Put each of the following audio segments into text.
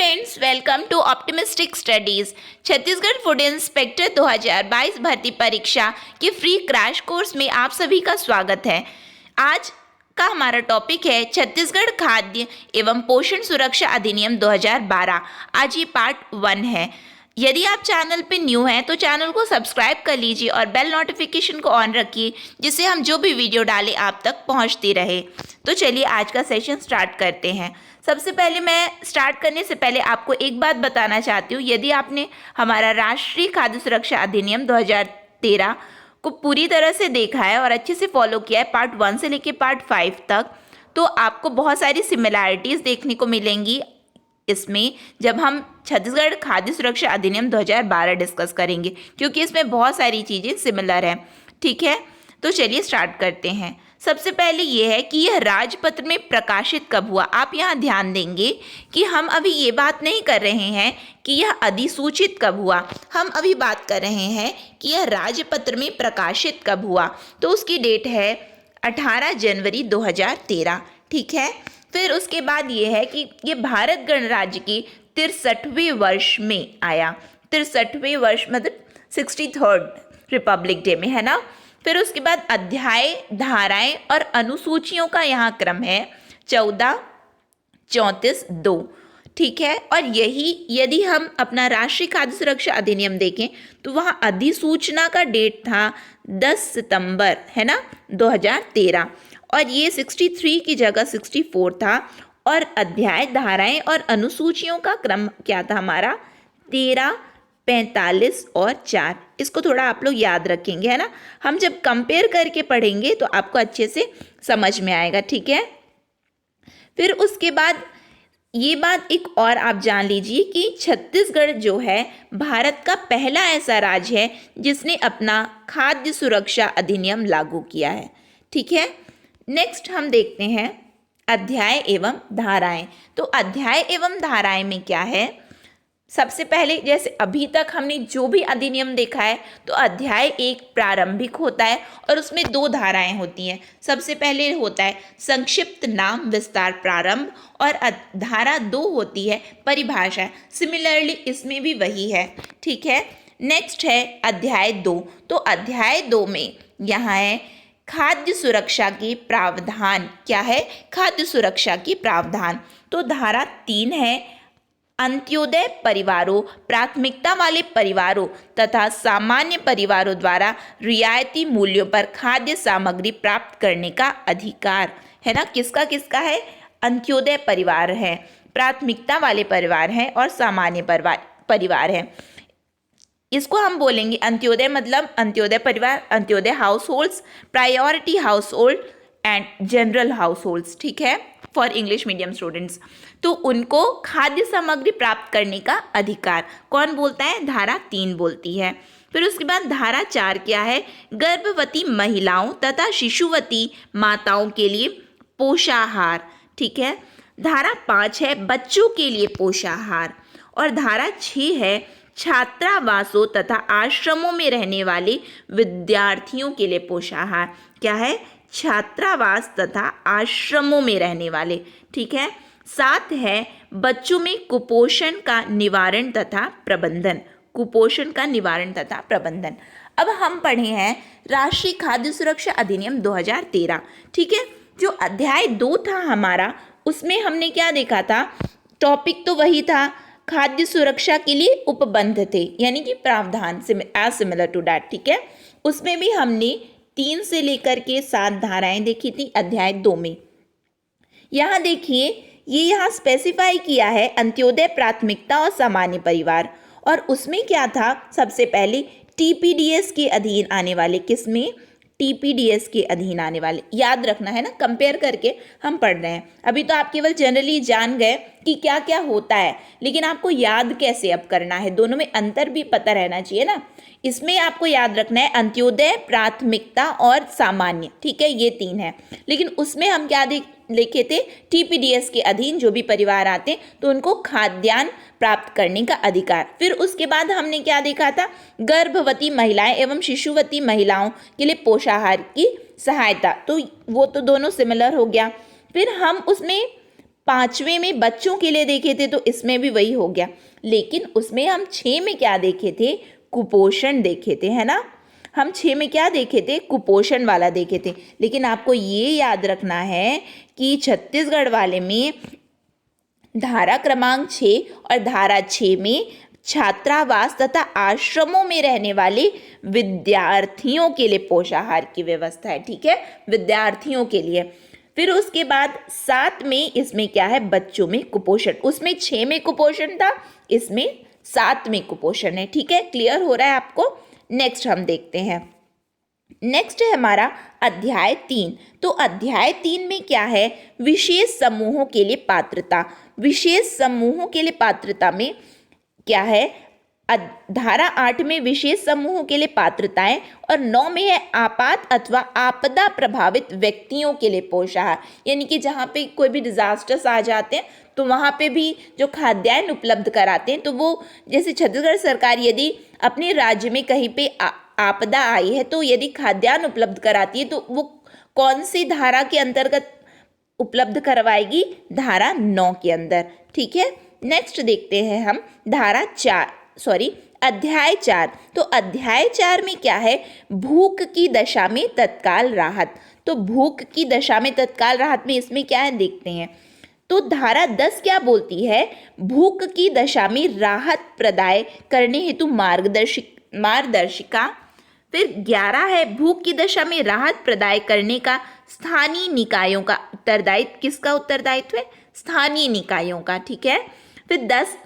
Friends, welcome to optimistic studies. Chhattisgarh food inspector 2022 भर्ती परीक्षा के फ्री क्रैश कोर्स में आप सभी का स्वागत है। आज का हमारा टॉपिक है छत्तीसगढ़ खाद्य एवं पोषण सुरक्षा अधिनियम 2012। आज ये पार्ट 1 है। यदि आप चैनल पे न्यू हैं तो चैनल को सब्सक्राइब कर लीजिए और बेल नोटिफिकेशन को ऑन रखिए, जिससे हम जो भी वीडियो डालें आप तक पहुंचती रहे। तो चलिए आज का सेशन स्टार्ट करते हैं। सबसे पहले मैं स्टार्ट करने से पहले आपको एक बात बताना चाहती हूँ। यदि आपने हमारा राष्ट्रीय खाद्य सुरक्षा अधिनियम 2013 को पूरी तरह से देखा है और अच्छे से फॉलो किया है पार्ट 1 से लेके पार्ट 5 तक, तो आपको बहुत सारी सिमिलैरिटीज़ देखने को मिलेंगी इसमें, जब हम छत्तीसगढ़ खाद्य सुरक्षा अधिनियम 2012 डिस्कस करेंगे, क्योंकि इसमें बहुत सारी चीज़ें सिमिलर हैं। ठीक है, तो चलिए स्टार्ट करते हैं। सबसे पहले ये है कि यह राजपत्र में प्रकाशित कब हुआ। आप यहाँ ध्यान देंगे कि हम अभी ये बात नहीं कर रहे हैं कि यह अधिसूचित कब हुआ, हम अभी बात कर रहे हैं कि यह राजपत्र में प्रकाशित कब हुआ। तो उसकी डेट है 18 जनवरी 2013। ठीक है, फिर उसके बाद ये है कि ये भारत गणराज्य के 63वें वर्ष में आया। 63वें वर्ष मतलब 63rd रिपब्लिक डे में, है ना। फिर उसके बाद अध्याय, धाराएं और अनुसूचियों का यहाँ क्रम है 14, 34, 2। ठीक है, और यही यदि हम अपना राष्ट्रीय खाद्य सुरक्षा अधिनियम देखें तो वहाँ अधिसूचना का डेट था 10 सितंबर, है ना, 2013, और ये 63 की जगह 64 था। और अध्याय, धाराएं और अनुसूचियों का क्रम क्या था हमारा 13, 45 और 4। इसको थोड़ा आप लोग याद रखेंगे, है ना। हम जब कंपेयर करके पढ़ेंगे तो आपको अच्छे से समझ में आएगा। ठीक है, फिर उसके बाद ये बात एक और आप जान लीजिए कि छत्तीसगढ़ जो है भारत का पहला ऐसा राज्य है जिसने अपना खाद्य सुरक्षा अधिनियम लागू किया है। ठीक है, नेक्स्ट हम देखते हैं अध्याय एवं धाराएं। तो अध्याय एवं धाराएं में क्या है, सबसे पहले जैसे अभी तक हमने जो भी अधिनियम देखा है तो अध्याय 1 प्रारंभिक होता है और उसमें 2 धाराएं होती हैं। सबसे पहले होता है संक्षिप्त नाम विस्तार प्रारंभ, और धारा 2 होती है परिभाषा। सिमिलरली इसमें भी वही है। ठीक है, नेक्स्ट है अध्याय 2। तो अध्याय 2 में यहाँ है खाद्य सुरक्षा के प्रावधान। क्या है, खाद्य सुरक्षा के प्रावधान। तो धारा 3 है अंत्योदय परिवारों, प्राथमिकता वाले परिवारों तथा सामान्य परिवारों द्वारा रियायती मूल्यों पर खाद्य सामग्री प्राप्त करने का अधिकार, है ना। किसका किसका है, अंत्योदय परिवार है, प्राथमिकता वाले परिवार हैं और सामान्य परिवार है। इसको हम बोलेंगे अंत्योदय मतलब अंत्योदय परिवार, Antyodaya house holds, priority house hold and general house holds. ठीक है, फॉर इंग्लिश मीडियम स्टूडेंट्स। तो उनको खाद्य सामग्री प्राप्त करने का अधिकार कौन बोलता है, धारा 3 बोलती है। फिर उसके बाद धारा 4 क्या है, गर्भवती महिलाओं तथा शिशुवती माताओं के लिए पोषाहार। ठीक है, धारा 5 है बच्चों के लिए पोषाहार, और धारा 6 है छात्रावासों तथा आश्रमों में रहने वाले विद्यार्थियों के लिए पोषाहार। क्या है, छात्रावास तथा आश्रमों में रहने वाले। ठीक है, 7 है बच्चों में कुपोषण का निवारण तथा प्रबंधन, कुपोषण का निवारण तथा प्रबंधन। अब हम पढ़े हैं राष्ट्रीय खाद्य सुरक्षा अधिनियम 2013। ठीक है, जो अध्याय 2 था हमारा, उसमें हमने क्या देखा था, टॉपिक तो वही था, खाद्य सुरक्षा के लिए उपबंध थे, यानी कि प्रावधान, एज सिमिलर टू दैट। ठीक है, उसमें भी हमने 3 से लेकर के 7 धाराएं देखी थी अध्याय 2 में। यहाँ देखिए, ये यहाँ स्पेसिफाई किया है अंत्योदय, प्राथमिकता और सामान्य परिवार, और उसमें क्या था, सबसे पहले टीपीडीएस के अधीन आने वाले, किसमें, टीपीडीएस के अधीन आने वाले। याद रखना है ना, कंपेयर करके हम पढ़ रहे हैं। अभी तो आप केवल जनरली जान गए कि क्या क्या होता है, लेकिन आपको याद कैसे अब करना है, दोनों में अंतर भी पता रहना चाहिए ना। इसमें आपको याद रखना है अंत्योदय, प्राथमिकता और सामान्य। ठीक है, ये 3 है, लेकिन उसमें हम क्या लिखे थे, टीपीडीएस के अधीन जो भी परिवार आते तो उनको खाद्यान्न प्राप्त करने का अधिकार। फिर उसके बाद हमने क्या देखा था, गर्भवती महिलाएं एवं शिशुवती महिलाओं के लिए पोषाहार की सहायता। तो वो तो दोनों सिमिलर हो गया। फिर हम उसमें 5वें में बच्चों के लिए देखे थे तो इसमें भी वही हो गया, लेकिन उसमें हम 6 में क्या देखे थे, कुपोषण देखे थे, है ना। हम 6 में क्या देखे थे, कुपोषण वाला देखे थे। लेकिन आपको ये याद रखना है कि छत्तीसगढ़ वाले में धारा क्रमांक 6 और धारा 6 में छात्रावास तथा आश्रमों में रहने वाले विद्यार्थियों के लिए पोषाहार की व्यवस्था है, ठीक है, विद्यार्थियों के लिए। फिर उसके बाद 7 में इसमें क्या है, बच्चों में कुपोषण। उसमें 6 में कुपोषण था, इसमें 7 में कुपोषण है, ठीक है। क्लियर हो रहा है आपको। नेक्स्ट हम देखते हैं, नेक्स्ट है हमारा अध्याय 3। तो अध्याय 3 में क्या है, विशेष समूहों के लिए पात्रता। विशेष समूहों के लिए पात्रता में क्या है, धारा 8 में विशेष समूहों के लिए पात्रताएं और 9 में है आपात अथवा आपदा प्रभावित व्यक्तियों के लिए पोषाहार। यानी कि जहाँ पे कोई भी डिजास्टर्स आ जाते हैं तो वहाँ पे भी जो खाद्यान्न उपलब्ध कराते हैं, तो वो जैसे छत्तीसगढ़ सरकार यदि अपने राज्य में कहीं पे आपदा आई है तो यदि खाद्यान्न उपलब्ध कराती है तो वो कौन सी धारा के अंतर्गत उपलब्ध करवाएगी, धारा 9 के अंदर, ठीक है। नेक्स्ट देखते हैं हम अध्याय 4। तो अध्याय 4 में क्या है, भूख की दशा में तत्काल राहत। तो भूख की दशा में तत्काल राहत में इसमें क्या है देखते हैं। तो धारा 10 क्या बोलती है, भूख की दशा में राहत प्रदाय करने हेतु मार्गदर्शिका। फिर 11 है भूख की दशा में राहत प्रदाय करने का स्थानीय निकायों का उत्तरदायित्व। किसका उत्तरदायित्व है, स्थानीय निकायों का, ठीक है। फिर 10,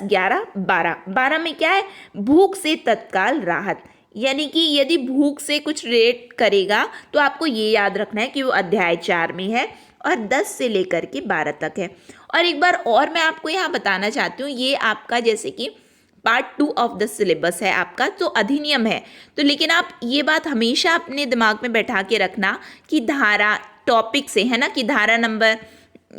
11, 12 में क्या है, भूख से तत्काल राहत। यानी कि यदि भूख से कुछ रिलेट करेगा तो आपको ये याद रखना है कि वो अध्याय 4 में है और 10 से लेकर के 12 तक है। और एक बार और मैं आपको यहाँ बताना चाहती हूँ, ये आपका जैसे कि पार्ट 2 ऑफ द सिलेबस है आपका, तो अधिनियम है। तो लेकिन आप ये बात हमेशा अपने दिमाग में बैठा के रखना कि धारा टॉपिक से है ना, कि धारा नंबर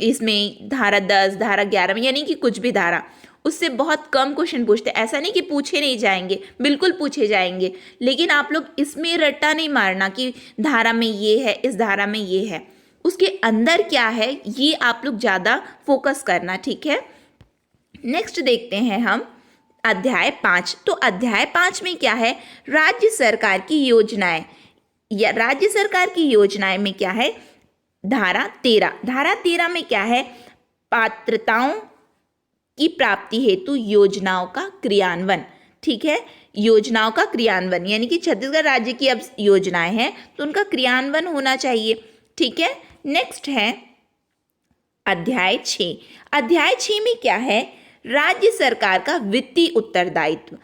इसमें धारा 10, धारा 11 में, यानी कि कुछ भी धारा, उससे बहुत कम क्वेश्चन पूछते हैं। ऐसा नहीं कि पूछे नहीं जाएंगे, बिल्कुल पूछे जाएंगे, लेकिन आप लोग इसमें रट्टा नहीं मारना कि धारा में ये है, इस धारा में ये है, उसके अंदर क्या है ये आप लोग ज़्यादा फोकस करना, ठीक है। नेक्स्ट देखते हैं हम अध्याय 5। तो अध्याय 5 में क्या है, राज्य सरकार की योजनाएं। या राज्य सरकार की योजनाएं में क्या है, धारा 13। धारा 13 में क्या है, पात्रताओं की प्राप्ति हेतु योजनाओं का क्रियान्वयन, ठीक है। योजनाओं का क्रियान्वयन यानी कि छत्तीसगढ़ राज्य की अब योजनाएं हैं तो उनका क्रियान्वयन होना चाहिए, ठीक है। नेक्स्ट है अध्याय 6। अध्याय 6 में क्या है, राज्य सरकार का वित्तीय उत्तरदायित्व।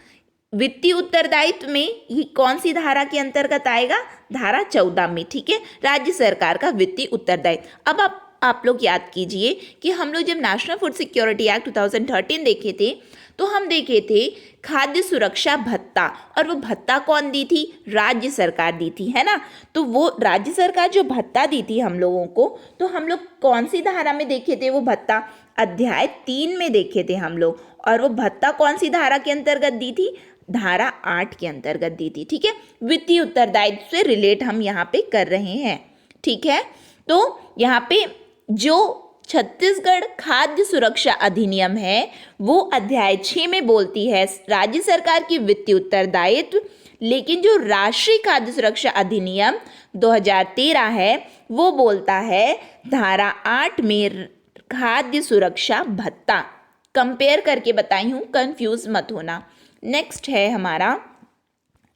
वित्तीय उत्तरदायित्व में ये कौन सी धारा के अंतर्गत आएगा, धारा 14 में, ठीक है। राज्य सरकार का वित्तीय उत्तरदायित्व। अब आप लोग याद कीजिए कि हम लोग जब नेशनल फूड सिक्योरिटी एक्ट 2013 देखे थे तो हम देखे थे खाद्य सुरक्षा भत्ता, और वो भत्ता कौन दी थी, राज्य सरकार दी थी, है ना। तो वो राज्य सरकार जो भत्ता दी थी हम लोगों को, तो हम लोग कौन सी धारा में देखे थे वो भत्ता, अध्याय 3 में देखे थे हम लोग। और वो भत्ता कौन सी धारा के अंतर्गत दी थी, धारा 8 के अंतर्गत दी थी, ठीक है। वित्तीय उत्तरदायित्व से रिलेट हम यहाँ पे कर रहे हैं, ठीक है। तो यहाँ पे जो छत्तीसगढ़ खाद्य सुरक्षा अधिनियम है वो अध्याय 6 में बोलती है राज्य सरकार की वित्तीय उत्तरदायित्व, लेकिन जो राष्ट्रीय खाद्य सुरक्षा अधिनियम 2013 है वो बोलता है धारा 8 में खाद्य सुरक्षा भत्ता। कंपेयर करके बताई हूँ, कंफ्यूज मत होना। नेक्स्ट है हमारा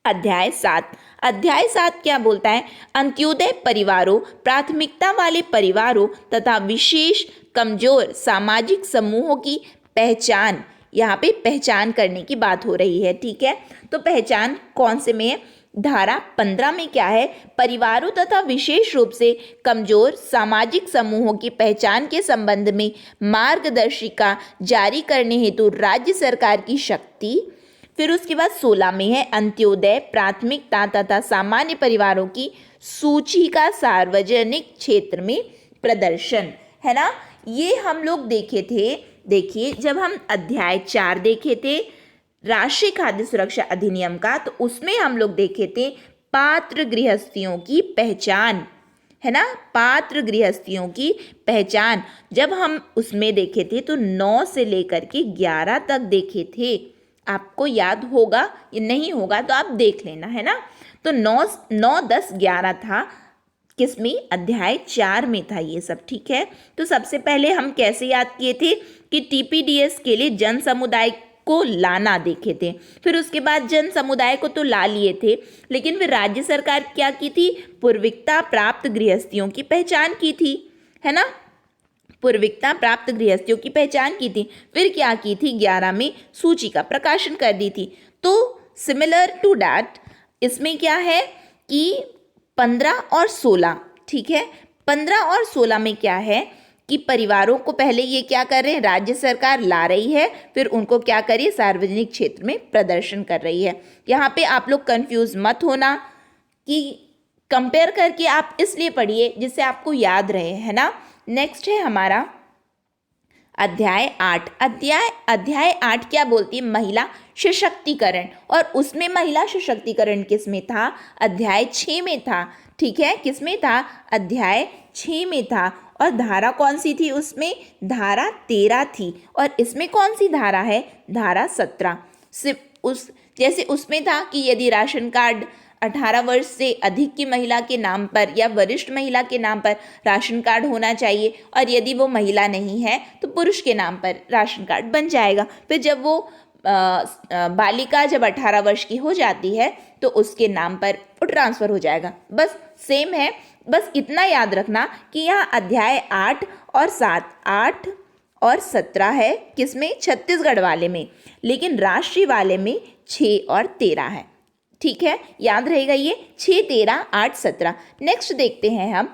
अध्याय 7। अध्याय 7 क्या बोलता है, अंत्योदय परिवारों, प्राथमिकता वाले परिवारों तथा विशेष कमजोर सामाजिक समूहों की पहचान। यहाँ पे पहचान करने की बात हो रही है, ठीक है। तो पहचान कौन से में है, धारा 15 में क्या है, परिवारों तथा विशेष रूप से कमजोर सामाजिक समूहों की पहचान के संबंध में मार्गदर्शिका जारी करने हेतु राज्य सरकार की शक्ति। फिर उसके बाद 16 में है अंत्योदय, प्राथमिकता तथा सामान्य परिवारों की सूची का सार्वजनिक क्षेत्र में प्रदर्शन, है ना। ये हम लोग देखे थे, देखिए जब हम अध्याय 4 देखे थे राष्ट्रीय खाद्य सुरक्षा अधिनियम का, तो उसमें हम लोग देखे थे पात्र गृहस्थियों की पहचान, है ना, पात्र गृहस्थियों की पहचान, जब हम उसमें देखे थे तो 9 से लेकर के 11 तक देखे थे। आपको याद होगा या नहीं होगा तो आप देख लेना, है ना। तो 9, 10, 11 था, किसमें, अध्याय 4 में था ये सब, ठीक है। तो सबसे पहले हम कैसे याद किए थे कि टीपीडीएस के लिए जन समुदाय को लाना देखे थे, फिर उसके बाद जन समुदाय को तो ला लिए थे, लेकिन फिर राज्य सरकार क्या की थी, पूर्विकता प्राप्त गृहस्थियों की पहचान की थी, है ना, पूर्विकता प्राप्त गृहस्थियों की पहचान की थी। फिर क्या की थी, 11 में सूची का प्रकाशन कर दी थी। तो सिमिलर टू डैट इसमें क्या है कि 15 और 16, ठीक है, 15 और 16 में क्या है कि परिवारों को पहले ये क्या कर रहे हैं, राज्य सरकार ला रही है, फिर उनको क्या करिए, सार्वजनिक क्षेत्र में प्रदर्शन कर रही है। यहाँ पे आप लोग कंफ्यूज मत होना कि कंपेयर करके आप इसलिए पढ़िए जिससे आपको याद रहे, है ना। नेक्स्ट है हमारा अध्याय 8। अध्याय 8 क्या बोलती है, महिला सशक्तिकरण, और उसमें महिला सशक्तिकरण किस में था, अध्याय 6 में था, ठीक है, किस में था, अध्याय 6 में था। और धारा कौन सी थी उसमें, धारा 13 थी, और इसमें कौन सी धारा है, धारा 17। सिर्फ उस जैसे उसमें था कि यदि राशन कार्ड 18 वर्ष से अधिक की महिला के नाम पर या वरिष्ठ महिला के नाम पर राशन कार्ड होना चाहिए, और यदि वो महिला नहीं है तो पुरुष के नाम पर राशन कार्ड बन जाएगा। फिर जब वो बालिका जब 18 वर्ष की हो जाती है तो उसके नाम पर वो ट्रांसफ़र हो जाएगा। बस सेम है, बस इतना याद रखना कि यहाँ अध्याय 8 और 7, 8 और 17 है किसमें, छत्तीसगढ़ वाले में, लेकिन राष्ट्रीय वाले में 6 और 13 है, ठीक है, याद रहेगा ये 6, 13, 8, 17। नेक्स्ट देखते हैं हम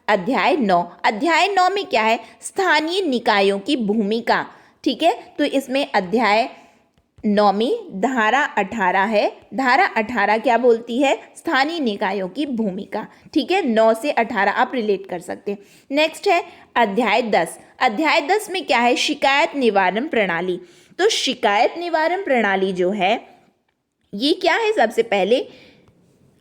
अध्याय 9। अध्याय 9 में क्या है, स्थानीय निकायों की भूमिका, ठीक है। तो इसमें अध्याय 9 में धारा 18 है। धारा 18 क्या बोलती है, स्थानीय निकायों की भूमिका, ठीक है, 9 से 18 आप रिलेट कर सकते हैं। नेक्स्ट है अध्याय 10। अध्याय 10 में क्या है, शिकायत निवारण प्रणाली। तो शिकायत निवारण प्रणाली जो है ये क्या है, सबसे पहले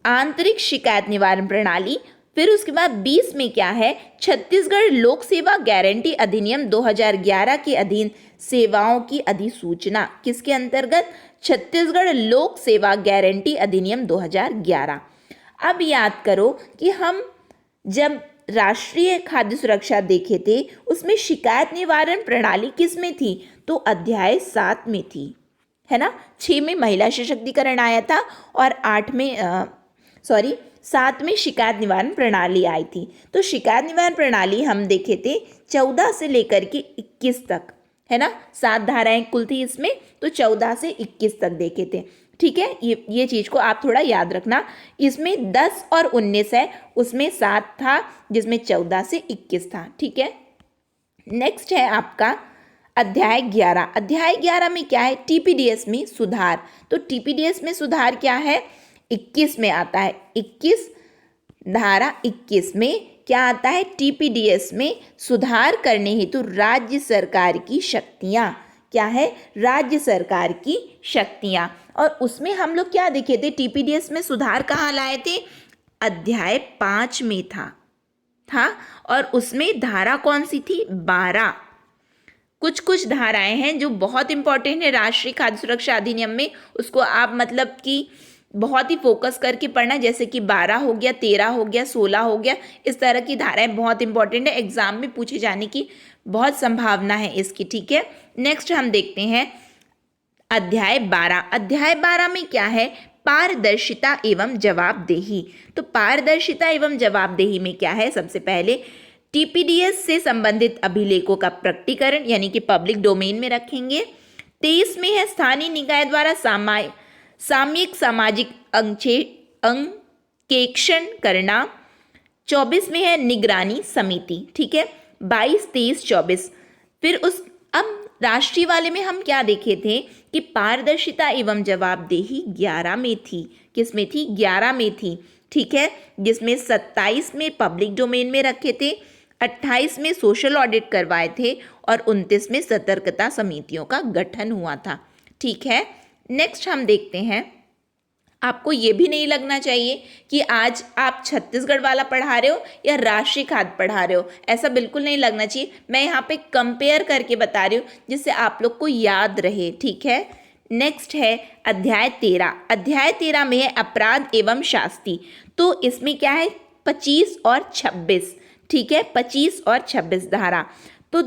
आंतरिक शिकायत निवारण प्रणाली। फिर उसके बाद 20 में क्या है, छत्तीसगढ़ लोक सेवा गारंटी अधिनियम 2011 के अधीन सेवाओं की अधिसूचना, किसके अंतर्गत, छत्तीसगढ़ लोक सेवा गारंटी अधिनियम 2011। अब याद करो कि हम जब राष्ट्रीय खाद्य सुरक्षा देखे थे उसमें शिकायत निवारण प्रणाली किस में थी, तो अध्याय 7 में थी, है ना। 6 में महिला सशक्तिकरण आया था और 7 में शिकायत निवारण प्रणाली आई थी। तो शिकायत निवारण प्रणाली हम देखे थे 14 से लेकर के 21 तक, है ना, 7 धाराएं कुल थी इसमें, तो 14 से 21 तक देखे थे, ठीक है। ये चीज़ को आप थोड़ा याद रखना। इसमें 10 और 19 है, उसमें 7 था जिसमें 14 से 21 था, ठीक है। नेक्स्ट है आपका अध्याय 11। अध्याय 11 में क्या है, टीपीडीएस में सुधार। तो टीपीडीएस में सुधार क्या है, 21 में आता है, 21 धारा 21 में क्या आता है, टीपीडीएस में सुधार करने हेतु राज्य सरकार की शक्तियाँ, क्या है, राज्य सरकार की शक्तियाँ। और उसमें हम लोग क्या देखे थे, टीपीडीएस में सुधार कहाँ लाए थे, अध्याय 5 में था और उसमें धारा कौन सी थी, 12। कुछ धाराएं हैं जो बहुत इंपॉर्टेंट है राष्ट्रीय खाद्य सुरक्षा अधिनियम में, उसको आप मतलब कि बहुत ही फोकस करके पढ़ना, जैसे कि 12 हो गया, 13 हो गया, 16 हो गया, इस तरह की धाराएं बहुत इंपॉर्टेंट है, एग्जाम में पूछे जाने की बहुत संभावना है इसकी, ठीक है। नेक्स्ट हम देखते हैं अध्याय 12। अध्याय 12 में क्या है, पारदर्शिता एवं जवाबदेही। तो पारदर्शिता एवं जवाबदेही में क्या है, सबसे पहले टीपीडीएस से संबंधित अभिलेखों का प्रकटीकरण यानी कि पब्लिक डोमेन में रखेंगे। 23 में है स्थानीय निकाय द्वारा सामयिक सामाजिक अंकेक्षण करना। 24 में है निगरानी समिति, ठीक है, 22, 23, 24। फिर अब राष्ट्रीय वाले में हम क्या देखे थे कि पारदर्शिता एवं जवाबदेही 11 में थी, किस में थी, 11 में थी, ठीक है, जिसमें 27 में पब्लिक डोमेन में रखे थे, 28 में सोशल ऑडिट करवाए थे और 29 में सतर्कता समितियों का गठन हुआ था, ठीक है। नेक्स्ट हम देखते हैं आपको ये भी नहीं लगना चाहिए कि आज आप छत्तीसगढ़ वाला पढ़ा रहे हो या राष्ट्रीय खाद्य पढ़ा रहे हो, ऐसा बिल्कुल नहीं लगना चाहिए। मैं यहाँ पे कंपेयर करके बता रही हूँ जिससे आप लोग को याद रहे, ठीक है। नेक्स्ट है अध्याय 13। अध्याय 13 में है अपराध एवं शास्ति। तो इसमें क्या है 25 और 26, ठीक है, 25 और 26 धारा। तो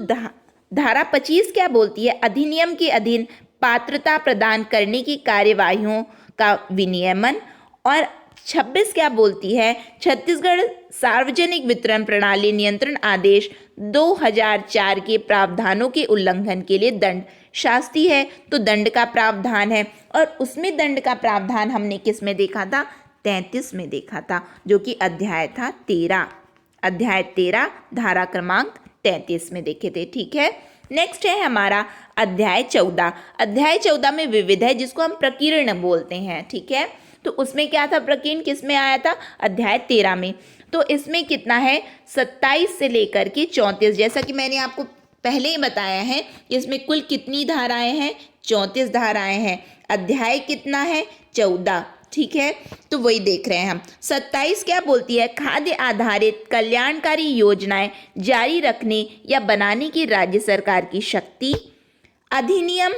धारा 25 क्या बोलती है, अधिनियम के अधीन पात्रता प्रदान करने की कार्यवाहियों का विनियमन। और 26 क्या बोलती है, छत्तीसगढ़ सार्वजनिक वितरण प्रणाली नियंत्रण आदेश 2004 के प्रावधानों के उल्लंघन के लिए दंड। शास्ति है तो दंड का प्रावधान है, और उसमें दंड का प्रावधान हमने किस में देखा था, 33 में देखा था, जो कि अध्याय था 13। अध्याय 13 धारा क्रमांक 33 में देखे थे, ठीक है। नेक्स्ट है हमारा अध्याय 14। अध्याय 14 में विविध है, जिसको हम प्रकीर्ण बोलते हैं, ठीक है। तो उसमें क्या था, प्रकीर्ण किस में आया था, अध्याय 13 में। तो इसमें कितना है 27 से लेकर के 34, जैसा कि मैंने आपको पहले ही बताया है, इसमें कुल कितनी धाराएं हैं, 34 धाराएं हैं। अध्याय कितना है, 14, ठीक है। तो वही देख रहे हैं हम। 27 क्या बोलती है, खाद्य आधारित कल्याणकारी योजनाएं जारी रखने या बनाने की राज्य सरकार की शक्ति। अधिनियम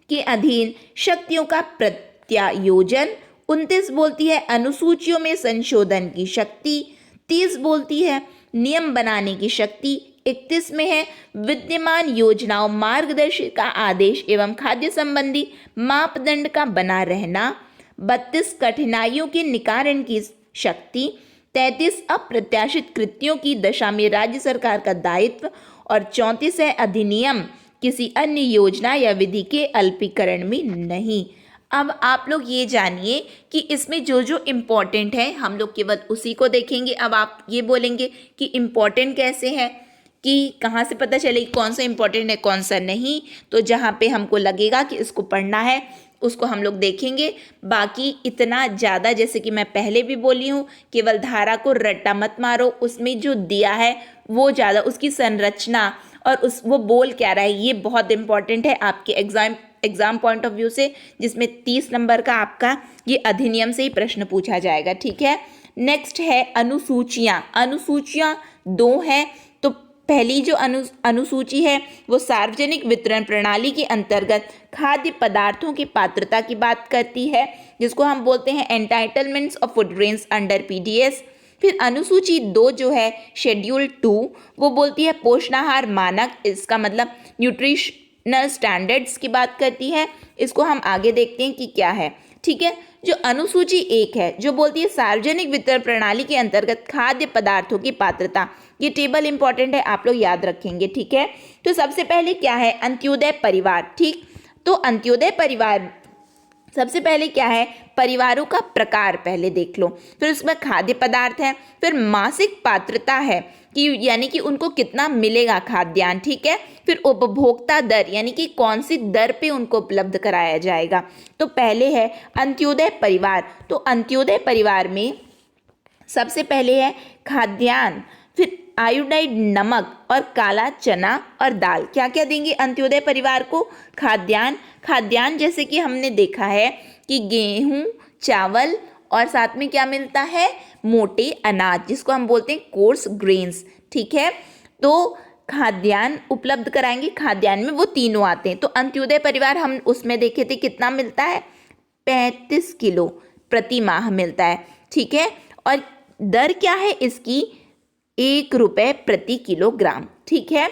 के अधीन शक्तियों का प्रत्यायोजन। 29 बोलती है अनुसूचियों में संशोधन की शक्ति। 30 बोलती है नियम बनाने की शक्ति। 31 में है विद्यमान योजनाओं मार्गदर्शिका आदेश एवं खाद्य संबंधी मापदंड का बना रहना। 32 कठिनाइयों के निवारण की शक्ति। 33 अप्रत्याशित कृत्यों की दशा में राज्य सरकार का दायित्व। और 34 है अधिनियम किसी अन्य योजना या विधि के अल्पीकरण में नहीं। अब आप लोग ये जानिए कि इसमें जो जो इम्पोर्टेंट है हम लोग केवल उसी को देखेंगे। अब आप ये बोलेंगे कि इम्पोर्टेंट कैसे है, कि कहाँ से पता चलेगी कौन सा इम्पोर्टेंट है कौन सा नहीं। तो जहाँ पे हमको लगेगा कि इसको पढ़ना है उसको हम लोग देखेंगे। बाकी इतना ज़्यादा, जैसे कि मैं पहले भी बोली हूँ, केवल धारा को रट्टा मत मारो, उसमें जो दिया है वो ज़्यादा, उसकी संरचना और वो बोल क्या रहा है, ये बहुत इंपॉर्टेंट है आपके एग्जाम पॉइंट ऑफ व्यू से, जिसमें 30 नंबर का आपका ये अधिनियम से ही प्रश्न पूछा जाएगा, ठीक है। नेक्स्ट है अनुसूचियाँ। अनुसूचियाँ 2 हैं। तो पहली जो अनुसूची है वो सार्वजनिक वितरण प्रणाली के अंतर्गत खाद्य पदार्थों की पात्रता की बात करती है, जिसको हम बोलते हैं entitlements of food grains under PDS. फिर अनुसूची 2 जो है शेड्यूल 2, वो बोलती है पोषणाहार मानक, इसका मतलब न्यूट्रिशनल स्टैंडर्ड्स की बात करती है। इसको हम आगे देखते हैं कि क्या है, ठीक है। जो अनुसूची 1 है जो बोलती है सार्वजनिक वितरण प्रणाली के अंतर्गत खाद्य पदार्थों की पात्रता, ये टेबल इंपॉर्टेंट है, आप लोग याद रखेंगे, ठीक है। तो सबसे पहले क्या है, अंत्योदय परिवार, ठीक। तो अंत्योदय परिवार सबसे पहले क्या है, परिवारों का प्रकार पहले देख लो, फिर उसमें खाद्य पदार्थ है, फिर मासिक पात्रता है कि यानी कि उनको कितना मिलेगा खाद्यान्न, ठीक है। फिर उपभोक्ता दर यानी कि कौन सी दर पे उनको उपलब्ध कराया जाएगा। तो पहले है अंत्योदय परिवार। तो अंत्योदय परिवार में सबसे पहले है खाद्यान्न, फिर आयोडाइड नमक और काला चना और दाल। क्या क्या देंगे अंत्योदय परिवार को, खाद्यान्न। खाद्यान्न जैसे कि हमने देखा है कि गेहूं, चावल और साथ में क्या मिलता है, मोटे अनाज, जिसको हम बोलते हैं कोर्स ग्रेन्स, ठीक है। तो खाद्यान्न उपलब्ध कराएंगे, खाद्यान्न में वो तीनों आते हैं। तो अंत्योदय परिवार हम उसमें देखे थे कितना मिलता है, 35 किलो प्रति माह मिलता है, ठीक है। और दर क्या है इसकी, 1 रुपये प्रति किलोग्राम, ठीक है।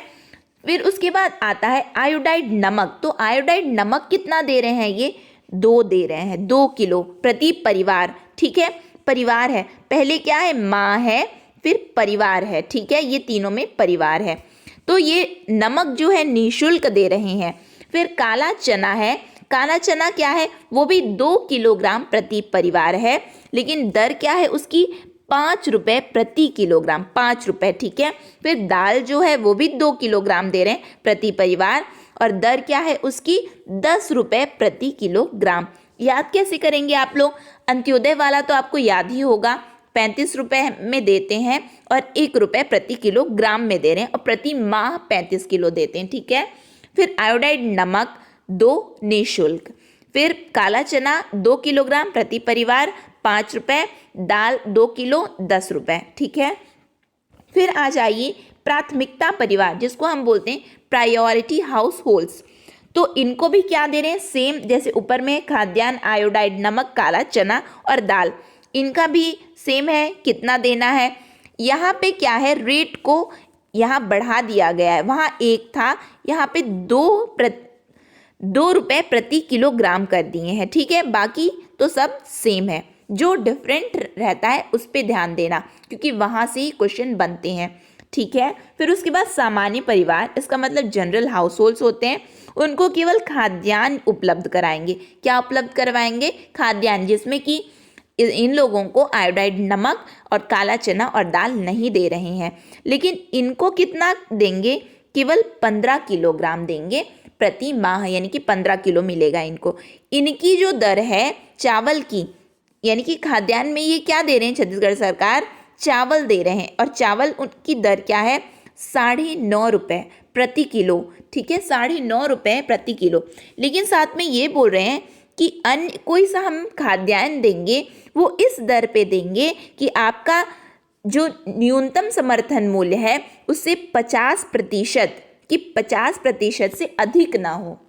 फिर उसके बाद आता है आयोडाइड नमक। तो आयोडाइड नमक कितना दे रहे हैं, ये 2 दे रहे हैं, 2 किलो प्रति परिवार, ठीक है। परिवार है, पहले क्या है, माँ है, फिर परिवार है, ठीक है, ये तीनों में परिवार है। तो ये नमक जो है निःशुल्क दे रहे हैं। फिर काला चना है, काला चना क्या है, वो भी 2 किलोग्राम प्रति परिवार है, लेकिन दर क्या है उसकी, 5 रुपये प्रति किलोग्राम, 5 रुपये, ठीक है। फिर दाल जो है वो भी 2 किलोग्राम दे रहे हैं प्रति परिवार, और दर क्या है उसकी, 10 रुपये प्रति किलोग्राम। याद कैसे करेंगे आप लोग, अंत्योदय वाला तो आपको याद ही होगा, 35 रुपये में देते हैं और 1 रुपये प्रति किलोग्राम में दे रहे हैं, और प्रति माह 35 किलो देते हैं, ठीक है। फिर आयोडाइड नमक 2 निःशुल्क। फिर काला चना 2 किलोग्राम प्रति परिवार 5 रुपये, दाल 2 किलो 10 रुपये, ठीक है। फिर आ जाइए प्राथमिकता परिवार, जिसको हम बोलते हैं प्रायोरिटी हाउस होल्ड्स। तो इनको भी क्या दे रहे हैं, सेम जैसे ऊपर में खाद्यान्न, आयोडाइड, नमक, काला चना और दाल, इनका भी सेम है, कितना देना है। यहाँ पे क्या है, रेट को यहाँ बढ़ा दिया गया है, वहाँ 1 था, यहाँ पे 2 रुपये प्रति किलोग्राम कर दिए हैं, ठीक है। बाकी तो सब सेम है, जो डिफरेंट रहता है उस पर ध्यान देना, क्योंकि वहाँ से ही क्वेश्चन बनते हैं, ठीक है। फिर उसके बाद सामान्य परिवार, इसका मतलब जनरल हाउस होल्ड्स होते हैं, उनको केवल खाद्यान्न उपलब्ध कराएंगे। क्या उपलब्ध करवाएंगे, खाद्यान्न, जिसमें कि इन लोगों को आयोडाइड, नमक और काला चना और दाल नहीं दे रहे हैं, लेकिन इनको कितना देंगे, केवल 15 किलोग्राम देंगे प्रति माह, यानी कि 15 किलो मिलेगा इनको। इनकी जो दर है चावल की, यानी कि खाद्यान्न में ये क्या दे रहे हैं, छत्तीसगढ़ सरकार चावल दे रहे हैं, और चावल उनकी दर क्या है, 9.5 रुपये प्रति किलो, ठीक है, 9.5 रुपये प्रति किलो। लेकिन साथ में ये बोल रहे हैं कि अन्य कोई सा हम खाद्यान्न देंगे वो इस दर पे देंगे कि आपका जो न्यूनतम समर्थन मूल्य है उससे 50% से अधिक ना हो,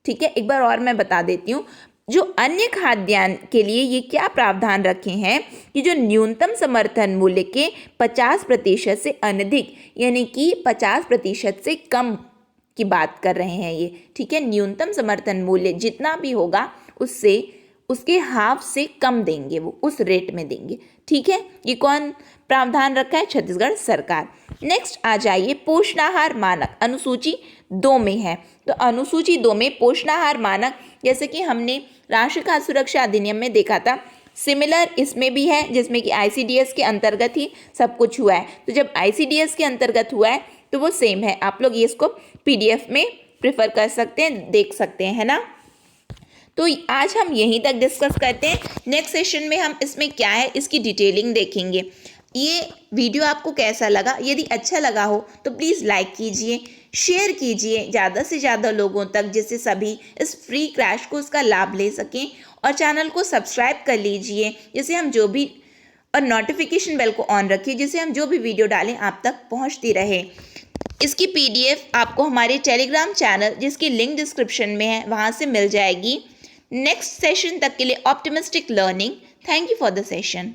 ठीक है। एक बार और मैं बता देती हूँ, जो अन्य खाद्यान्न के लिए ये क्या प्रावधान रखे हैं कि जो न्यूनतम समर्थन मूल्य के 50% से अनधिक, यानी कि 50% से कम की बात कर रहे हैं ये, ठीक है। न्यूनतम समर्थन मूल्य जितना भी होगा उससे उसके हाफ से कम देंगे, वो उस रेट में देंगे, ठीक है। ये कौन प्रावधान रखा है, छत्तीसगढ़ सरकार। नेक्स्ट आ जाइए पोषणाहार मानक, अनुसूची 2 में है। तो अनुसूची 2 में पोषणाहार मानक, जैसे कि हमने राष्ट्रीय खाद्य सुरक्षा अधिनियम में देखा था, सिमिलर इसमें भी है, जिसमें कि ICDS के अंतर्गत ही सब कुछ हुआ है। तो जब ICDS के अंतर्गत हुआ है तो वो सेम है, आप लोग ये इसको PDF में प्रेफर कर सकते हैं, देख सकते हैं, है ना। तो आज हम यहीं तक डिस्कस करते हैं, नेक्स्ट सेशन में हम इसमें क्या है इसकी डिटेलिंग देखेंगे। ये वीडियो आपको कैसा लगा, यदि अच्छा लगा हो तो प्लीज़ लाइक कीजिए, शेयर कीजिए ज़्यादा से ज़्यादा लोगों तक, जिससे सभी इस फ्री क्रैश कोर्स का लाभ ले सकें, और चैनल को सब्सक्राइब कर लीजिए, जिससे हम जो भी, और नोटिफिकेशन बेल को ऑन रखिए, जिससे हम जो भी वीडियो डालें आप तक पहुंचती रहे। इसकी PDF आपको हमारे टेलीग्राम चैनल, जिसकी लिंक डिस्क्रिप्शन में है, वहाँ से मिल जाएगी। नेक्स्ट सेशन तक के लिए optimistic learning. Thank you for the session.